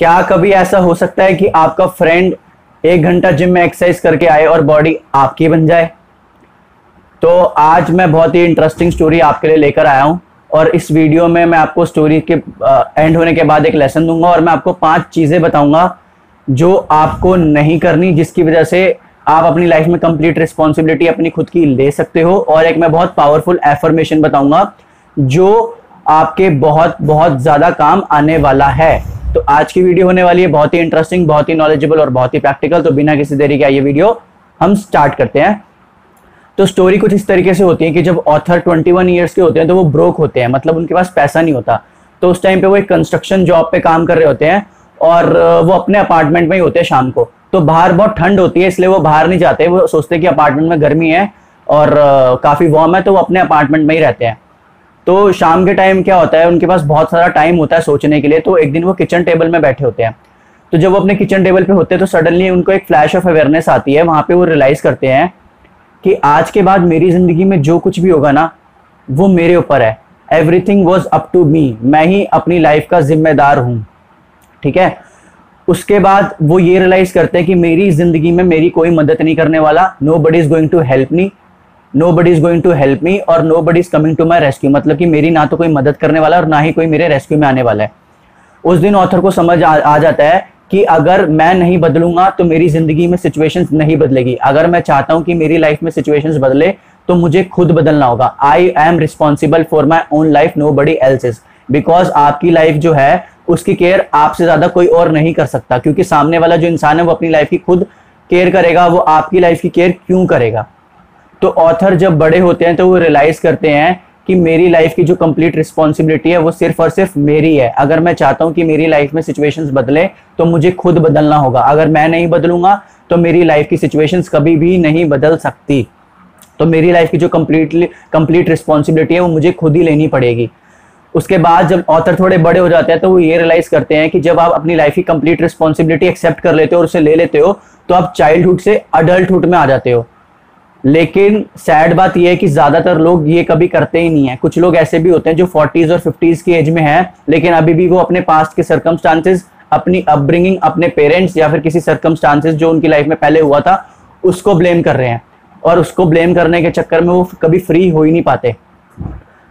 क्या कभी ऐसा हो सकता है कि आपका फ्रेंड 1 घंटा जिम में एक्सरसाइज करके आए और बॉडी आपकी बन जाए? तो आज मैं बहुत ही इंटरेस्टिंग स्टोरी आपके लिए लेकर आया हूं और इस वीडियो में मैं आपको स्टोरी के एंड होने के बाद एक लेसन दूंगा और मैं आपको 5 चीजें बताऊंगा जो आपको नहीं करनी, जिसकी वजह से आप अपनी लाइफ में कंप्लीट रिस्पॉन्सिबिलिटी अपनी खुद की ले सकते हो। और एक मैं बहुत पावरफुल एफर्मेशन बताऊंगा जो आपके बहुत बहुत ज्यादा काम आने वाला है। तो आज की वीडियो होने वाली है बहुत ही इंटरेस्टिंग, बहुत ही नॉलेजेबल और बहुत ही प्रैक्टिकल। तो बिना किसी देरी के ये वीडियो हम स्टार्ट करते हैं। तो स्टोरी कुछ इस तरीके से होती है कि जब ऑथर 21 ईयर्स के होते हैं तो वो ब्रोक होते हैं, मतलब उनके पास पैसा नहीं होता। तो उस टाइम पे वो एक कंस्ट्रक्शन जॉब पे काम कर रहे होते हैं और वो अपने अपार्टमेंट में ही होते हैं शाम को। तो बाहर बहुत ठंड होती है इसलिए वो बाहर नहीं जाते, वो सोचते हैं कि अपार्टमेंट में गर्मी है और काफ़ी वार्म है, तो वो अपने अपार्टमेंट में ही रहते हैं। तो शाम के टाइम क्या होता है, उनके पास बहुत सारा टाइम होता है सोचने के लिए। तो एक दिन वो किचन टेबल में बैठे होते हैं। तो जब वो अपने किचन टेबल पे होते हैं तो सडनली उनको एक फ्लैश ऑफ अवेयरनेस आती है। वहाँ पे वो रियलाइज़ करते हैं कि आज के बाद मेरी ज़िंदगी में जो कुछ भी होगा ना वो मेरे ऊपर है। Everything was up to me, मैं ही अपनी लाइफ का जिम्मेदार हूँ। ठीक है। उसके बाद वो ये रियलाइज़ करते हैं कि मेरी ज़िंदगी में मेरी कोई मदद नहीं करने वाला। Nobody is going to help me, nobody is going to help me और nobody is coming to my rescue. मतलब कि मेरी ना तो कोई मदद करने वाला और ना ही कोई मेरे रेस्क्यू में आने वाला है। उस दिन ऑथर को समझ आ जाता है कि अगर मैं नहीं बदलूंगा तो मेरी जिंदगी में सिचुएशंस नहीं बदलेगी। अगर मैं चाहता हूं कि मेरी लाइफ में सिचुएशंस बदले तो मुझे खुद बदलना होगा। I am responsible for my own life, nobody else is. Because आपकी लाइफ जो है उसकी केयर आपसे ज्यादा कोई और नहीं कर सकता, क्योंकि सामने वाला जो इंसान है वो अपनी लाइफ की खुद केयर करेगा, वो आपकी लाइफ की केयर क्यों करेगा। तो ऑथर जब बड़े होते हैं तो वो रियलाइज करते हैं कि मेरी लाइफ की जो कंप्लीट रिस्पॉन्सिबिलिटी है वो सिर्फ और सिर्फ मेरी है। अगर मैं चाहता हूं कि मेरी लाइफ में सिचुएशंस बदले तो मुझे खुद बदलना होगा। अगर मैं नहीं बदलूंगा तो मेरी लाइफ की सिचुएशंस कभी भी नहीं बदल सकती। तो मेरी लाइफ की जो कंप्लीट रिस्पॉन्सिबिलिटी है वो मुझे खुद ही लेनी पड़ेगी। उसके बाद जब ऑथर थोड़े बड़े हो जाते हैं तो वो ये रियलाइज करते हैं कि जब आप अपनी लाइफ की कंप्लीट रिस्पॉन्सिबिलिटी एक्सेप्ट कर लेते हो और उसे ले लेते हो तो आप चाइल्डहुड से अडल्टहुड में आ जाते हो। लेकिन सैड बात यह है कि ज्यादातर लोग ये कभी करते ही नहीं है। कुछ लोग ऐसे भी होते हैं जो 40s और 50s की एज में हैं लेकिन अभी भी वो अपने पास्ट के सर्कमस्टांसेस, अपनी अपब्रिंगिंग, अपने पेरेंट्स या फिर किसी सर्कमस्टांसेस जो उनकी लाइफ में पहले हुआ था उसको ब्लेम कर रहे हैं और उसको ब्लेम करने के चक्कर में वो कभी फ्री हो ही नहीं पाते।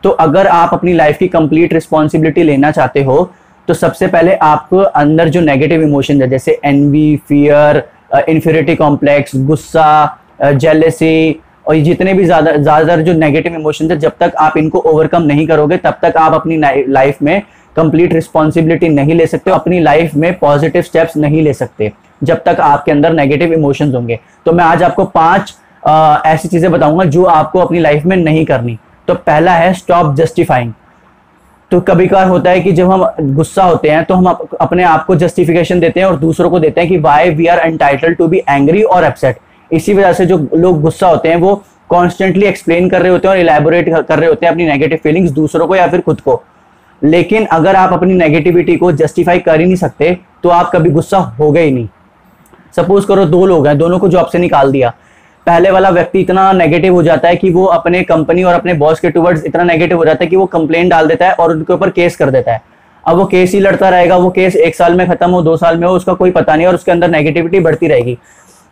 तो अगर आप अपनी लाइफ की कंप्लीट रिस्पॉन्सिबिलिटी लेना चाहते हो तो सबसे पहले आपको अंदर जो नेगेटिव इमोशन है जैसे एनवी, फियर, इन्फीरियरिटी कॉम्प्लेक्स, गुस्सा, जेलेसी और ये जितने भी ज्यादातर जो नेगेटिव इमोशंस है, जब तक आप इनको ओवरकम नहीं करोगे तब तक आप अपनी लाइफ में कंप्लीट रिस्पॉन्सिबिलिटी नहीं ले सकते, अपनी लाइफ में पॉजिटिव स्टेप्स नहीं ले सकते जब तक आपके अंदर नेगेटिव इमोशंस होंगे। तो मैं आज आपको 5 ऐसी चीजें बताऊंगा जो आपको अपनी लाइफ में नहीं करनी। तो पहला है स्टॉप जस्टिफाइंग। तो कभी कभार होता है कि जब हम गुस्सा होते हैं तो हम अपने आप को जस्टिफिकेशन देते हैं और दूसरों को देते हैं कि why we are entitled to be angry और अपसेट। इसी वजह से जो लोग गुस्सा होते हैं वो कॉन्स्टेंटली एक्सप्लेन कर रहे होते हैं और इलैबोरेट कर रहे होते हैं अपनी नेगेटिव फीलिंग्स दूसरों को या फिर खुद को। लेकिन अगर आप अपनी नेगेटिविटी को जस्टिफाई कर ही नहीं सकते तो आप कभी गुस्सा होगे ही नहीं। सपोज करो 2 लोग हैं, दोनों को जॉब से निकाल दिया। पहले वाला व्यक्ति इतना नेगेटिव हो जाता है कि वो अपने कंपनी और अपने बॉस के टुवर्ड्स इतना नेगेटिव हो जाता है कि वो कंप्लेंट डाल देता है और उनके ऊपर केस कर देता है। अब वो केस ही लड़ता रहेगा, वो केस 1 साल में खत्म हो, 2 साल में हो, उसका कोई पता नहीं और उसके अंदर नेगेटिविटी बढ़ती रहेगी।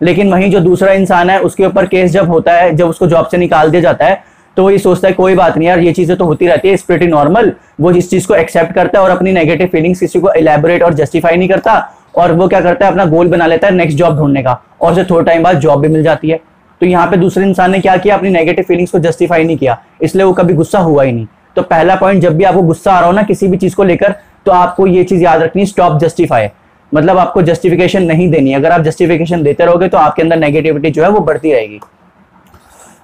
लेकिन वहीं जो दूसरा इंसान है उसके ऊपर केस जब होता है, जब उसको जॉब से निकाल दिया जाता है तो वो ये सोचता है कोई बात नहीं यार, ये चीजें तो होती रहती है, इट्स प्रीटी नॉर्मल। वो इस चीज को एक्सेप्ट करता है और अपनी नेगेटिव फीलिंग्स किसी को इलैबोरेट और जस्टिफाई नहीं करता और वो क्या करता है अपना गोल बना लेता है नेक्स्ट जॉब ढूंढने का और उसे थोड़ा टाइम बाद जॉब भी मिल जाती है। तो यहाँ पे दूसरे इंसान ने क्या किया, अपनी नेगेटिव फीलिंग्स को जस्टिफाई नहीं किया, इसलिए वो कभी गुस्सा हुआ ही नहीं। तो पहला पॉइंट, जब भी आपको गुस्सा आ रहा हो ना किसी भी चीज को लेकर तो आपको ये चीज याद रखनी, स्टॉप जस्टिफाई। मतलब आपको जस्टिफिकेशन नहीं देनी। अगर आप जस्टिफिकेशन देते रहोगे तो आपके अंदर नेगेटिविटी जो है वो बढ़ती रहेगी।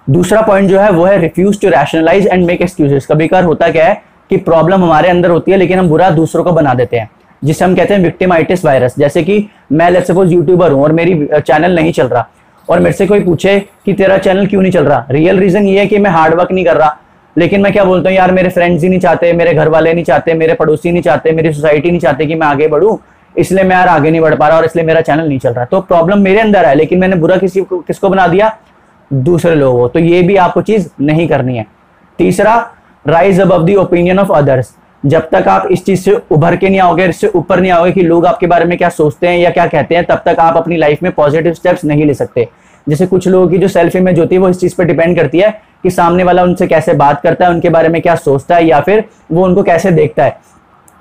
दूसरा पॉइंट जो है वो है refuse to rationalize and make excuses. कभी कभार होता क्या है कि प्रॉब्लम हमारे अंदर होती है लेकिन हम बुरा दूसरों को बना देते हैं, जिसे हम कहते हैं विक्टिमाइटिस वायरस। जैसे कि मैं लेट्स सपोज यूट्यूबर हूं और मेरी चैनल नहीं चल रहा और मेरे से कोई पूछे कि तेरा चैनल क्यों नहीं चल रहा, रियल रीजन ये है कि मैं हार्ड वर्क नहीं कर रहा। लेकिन मैं क्या बोलता हूँ, यार मेरे फ्रेंड्स ही नहीं चाहते, मेरे घर वाले नहीं चाहते, मेरे पड़ोसी नहीं चाहते, मेरी सोसाइटी नहीं चाहते कि मैं आगे बढ़ूं, इसलिए मैं यार आगे नहीं बढ़ पा रहा और इसलिए मेरा चैनल नहीं चल रहा। तो प्रॉब्लम मेरे अंदर है लेकिन मैंने बुरा किसको बना दिया, दूसरे लोगों को। तो ये भी आपको चीज नहीं करनी है। तीसरा, rise above the opinion of others. जब तक आप इस चीज से उभर के नहीं आओगे, इससे ऊपर नहीं आओगे कि लोग आपके बारे में क्या सोचते हैं या क्या कहते हैं, तब तक आप अपनी लाइफ में पॉजिटिव स्टेप्स नहीं ले सकते। जैसे कुछ लोगों की जो सेल्फ इमेज होती है वो इस चीज पर डिपेंड करती है कि सामने वाला उनसे कैसे बात करता है, उनके बारे में क्या सोचता है, या फिर वो उनको कैसे देखता है।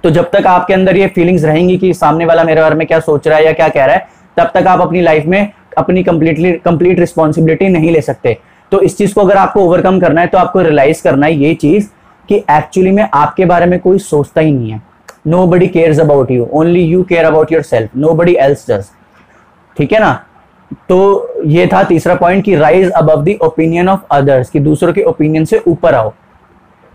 तो जब तक आपके अंदर ये फीलिंग्स रहेंगी कि सामने वाला मेरे बारे में क्या सोच रहा है या क्या कह रहा है, तब तक आप अपनी लाइफ में अपनी कंप्लीट रिस्पॉन्सिबिलिटी नहीं ले सकते। तो इस चीज को अगर आपको ओवरकम करना है तो आपको रियलाइज करना है ये चीज कि एक्चुअली में आपके बारे में कोई सोचता ही नहीं है। Nobody cares about you, only you care about yourself, nobody else does. ठीक है ना। तो ये था तीसरा पॉइंट कि rise above the opinion of others, कि दूसरों के ओपिनियन से ऊपर आओ।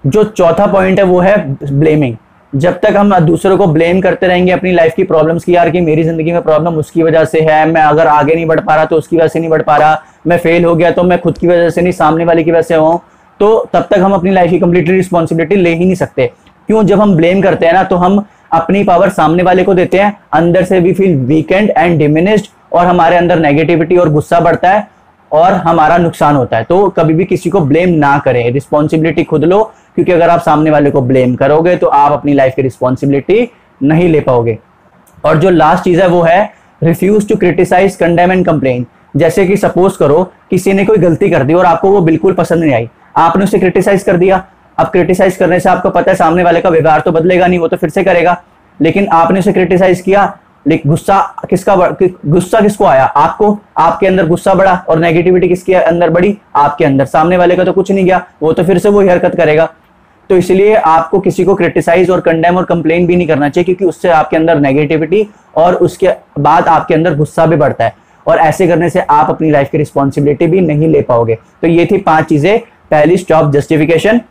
जो चौथा पॉइंट है वो है ब्लेमिंग। जब तक हम दूसरों को ब्लेम करते रहेंगे अपनी लाइफ की प्रॉब्लम्स की, यार कि मेरी जिंदगी में प्रॉब्लम उसकी वजह से है, मैं अगर आगे नहीं बढ़ पा रहा तो उसकी वजह से नहीं बढ़ पा रहा, मैं फेल हो गया तो मैं खुद की वजह से नहीं सामने वाले की वजह से हूं, तो तब तक हम अपनी लाइफ की कंप्लीटली रिस्पॉन्सिबिलिटी ले ही नहीं सकते। क्यों? जब हम ब्लेम करते हैं ना तो हम अपनी पावर सामने वाले को देते हैं, अंदर से we feel weakened and diminished, और हमारे अंदर नेगेटिविटी और गुस्सा बढ़ता है और हमारा नुकसान होता है। तो कभी भी किसी को ब्लेम ना करें, रिस्पॉन्सिबिलिटी खुद लो, क्योंकि अगर आप सामने वाले को ब्लेम करोगे तो आप अपनी लाइफ की रिस्पॉन्सिबिलिटी नहीं ले पाओगे। और जो लास्ट चीज है वो है refuse to criticize, condemn and complain. जैसे कि सपोज करो किसी ने कोई गलती कर दी और आपको वो बिल्कुल पसंद नहीं आई, आपने उसे क्रिटिसाइज कर दिया। अब क्रिटिसाइज करने से आपको पता है सामने वाले का व्यवहार तो बदलेगा नहीं, वो तो फिर से करेगा, लेकिन आपने उसे क्रिटिसाइज किया, लेकिन गुस्सा किसको आया? आपको। आपके अंदर गुस्सा बढ़ा और नेगेटिविटी किसके अंदर बढ़ी? आपके अंदर। सामने वाले का तो कुछ नहीं गया, वो तो फिर से वो हरकत करेगा। तो इसलिए आपको किसी को क्रिटिसाइज और कंडेम और कंप्लेन भी नहीं करना चाहिए, क्योंकि उससे आपके अंदर नेगेटिविटी और उसके बाद आपके अंदर गुस्सा भी बढ़ता है, और ऐसे करने से आप अपनी लाइफ की रिस्पॉन्सिबिलिटी भी नहीं ले पाओगे। तो ये थी 5 चीजें। पहली, स्टॉप जस्टिफिकेशन,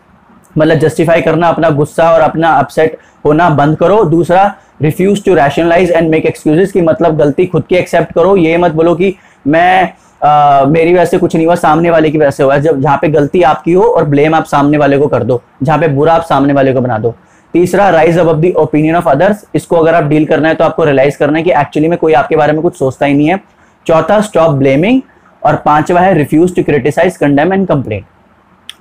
मतलब जस्टिफाई करना अपना गुस्सा और अपना अपसेट होना बंद करो। दूसरा, refuse to rationalize and make excuses, की मतलब गलती खुद की एक्सेप्ट करो। ये मत बोलो कि मैं मेरी वजह से कुछ नहीं हुआ, सामने वाले की वजह से हुआ। जब जहां पे गलती आपकी हो और ब्लेम आप सामने वाले को कर दो, जहां पे बुरा आप सामने वाले को बना दो। तीसरा, rise above the opinion of others. इसको अगर आप डील करना है तो आपको रियलाइज करना है कि एक्चुअली में कोई आपके बारे में कुछ सोचता ही नहीं है। चौथा, स्टॉप ब्लेमिंग। और 5वां है refuse to criticize, condemn and complain.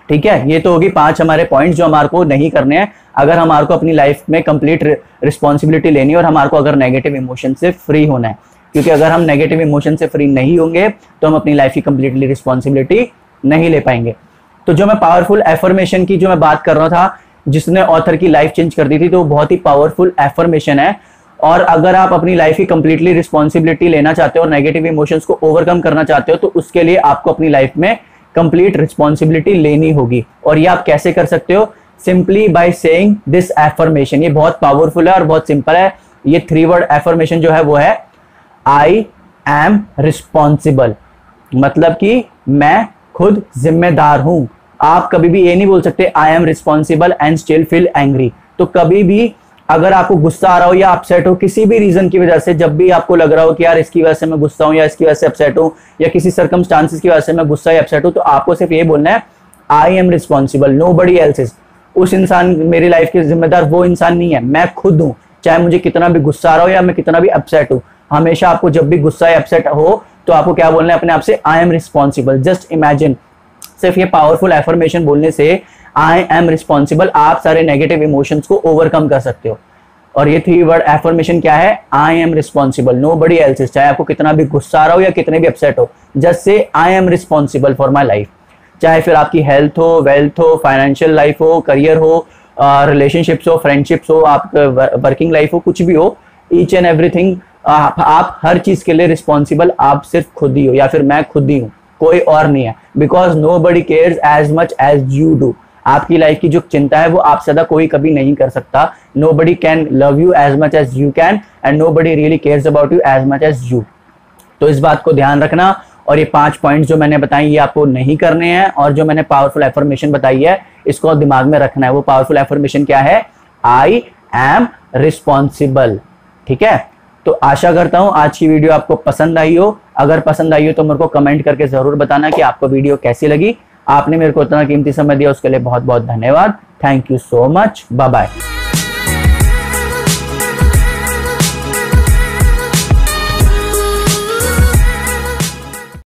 ठीक है, ये तो होगी 5 हमारे पॉइंट्स जो हमारे को नहीं करने हैं अगर हमारे को अपनी लाइफ में कंप्लीट रिस्पॉन्सिबिलिटी लेनी है और हमारे को अगर नेगेटिव इमोशन से फ्री होना है। क्योंकि अगर हम नेगेटिव इमोशन से फ्री नहीं होंगे तो हम अपनी लाइफ की कंप्लीटली रिस्पॉन्सिबिलिटी नहीं ले पाएंगे। तो जो मैं पावरफुल एफर्मेशन की जो मैं बात कर रहा था, जिसने ऑथर की लाइफ चेंज कर दी थी, तो वो बहुत ही पावरफुल एफर्मेशन है। और अगर आप अपनी लाइफ की कंप्लीटली रिस्पॉन्सिबिलिटी लेना चाहते हो और नेगेटिव इमोशंस को ओवरकम करना चाहते हो, तो उसके लिए आपको अपनी लाइफ में कंप्लीट रिस्पॉन्सिबिलिटी लेनी होगी। और ये आप कैसे कर सकते हो? Simply by saying this affirmation. ये बहुत पावरफुल है और बहुत सिंपल है। ये 3 वर्ड एफर्मेशन जो है वो है आई एम रिस्पॉन्सिबल, मतलब कि मैं खुद जिम्मेदार हूं। आप कभी भी ये नहीं बोल सकते I am responsible and still feel angry. तो कभी भी अगर आपको गुस्सा आ रहा हो या अपसेट हो किसी भी रीजन की वजह से, जब भी आपको लग रहा हो कि यार इसकी वजह से मैं गुस्सा हूं या इसकी वजह से अपसेट हूं या किसी सर्कमस्टांसेस की वजह से मैं गुस्सा या अपसेट हूं, तो आपको सिर्फ ये बोलना है I am responsible, nobody else is. उस इंसान, मेरी लाइफ के जिम्मेदार वो इंसान नहीं है, मैं खुद हूं। चाहे मुझे कितना भी गुस्सा आ रहा हो या मैं कितना भी अपसेट हूं, हमेशा आपको जब भी गुस्सा या अपसेट हो तो आपको क्या बोलना है अपने आप से? I am responsible. Just imagine, सिर्फ ये पावरफुल एफर्मेशन बोलने से आई एम रिस्पॉन्सिबल आप सारे नेगेटिव इमोशंस को ओवरकम कर सकते हो। और ये 3 वर्ड एफर्मेशन क्या है? I am responsible, nobody else is. चाहे आपको कितना भी गुस्सा आ रहा हो या कितने भी अपसेट हो, just say I am responsible for my life. चाहे फिर आपकी हेल्थ हो, वेल्थ हो, फाइनेंशियल लाइफ हो, करियर हो, रिलेशनशिप्स हो, फ्रेंडशिप्स हो, आप वर्किंग लाइफ हो, कुछ भी हो, ईच एंड एवरीथिंग, आप हर चीज के लिए रिस्पॉन्सिबल आप सिर्फ खुद ही हो, या फिर मैं खुद ही हूँ, कोई और नहीं है। Because nobody cares as much as you do. आपकी लाइफ की जो चिंता है वो आपसे ज्यादा कोई कभी नहीं कर सकता। Nobody can love you as much as you can and nobody really cares about you as much as you. तो इस बात को ध्यान रखना। और ये 5 पॉइंट्स जो मैंने बताई ये आपको नहीं करने हैं। और जो मैंने पावरफुल एफर्मेशन बताई है इसको दिमाग में रखना है। वो पावरफुल एफर्मेशन क्या है? I am responsible. ठीक है, तो आशा करता हूं आज की वीडियो आपको पसंद आई हो। अगर पसंद आई हो तो मेरे को कमेंट करके जरूर बताना कि आपको वीडियो कैसी लगी। आपने मेरे को इतना कीमती समय दिया उसके लिए बहुत बहुत धन्यवाद। Thank you so much. Bye bye.